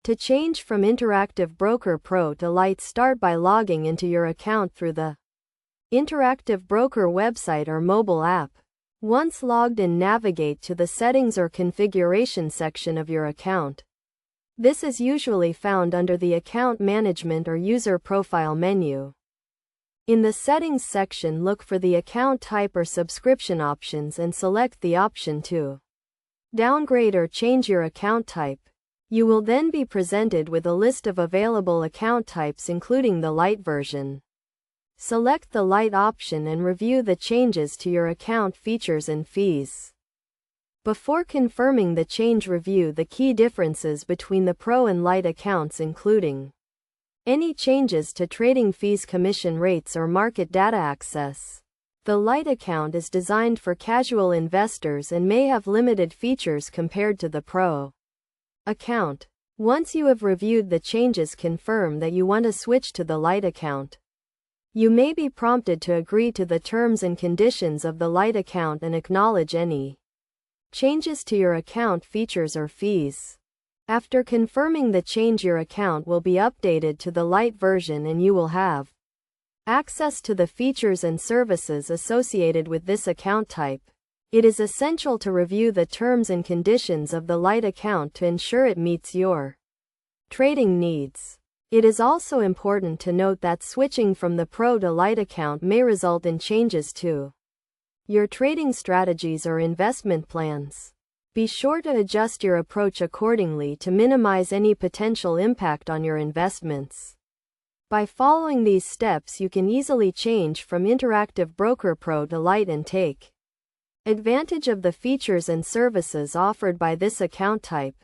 To change from Interactive Broker Pro to Lite, start by logging into your account through the Interactive Broker website or mobile app. Once logged in, navigate to the Settings or Configuration section of your account. This is usually found under the Account Management or User Profile menu. In the Settings section, look for the account type or subscription options and select the option to downgrade or change your account type. You will then be presented with a list of available account types, including the Lite version. Select the Lite option and review the changes to your account features and fees. Before confirming the change, review the key differences between the Pro and Lite accounts, including any changes to trading fees, commission rates, or market data access. The Lite account is designed for casual investors and may have limited features compared to the Pro account. Once you have reviewed the changes, confirm that you want to switch to the Lite account. You may be prompted to agree to the terms and conditions of the Lite account and acknowledge any changes to your account features or fees. After confirming the change, your account will be updated to the Lite version and you will have access to the features and services associated with this account type. It is essential to review the terms and conditions of the Lite account to ensure it meets your trading needs. It is also important to note that switching from the Pro to Lite account may result in changes to your trading strategies or investment plans. Be sure to adjust your approach accordingly to minimize any potential impact on your investments. By following these steps, you can easily change from Interactive Broker Pro to Lite and take advantage of the features and services offered by this account type.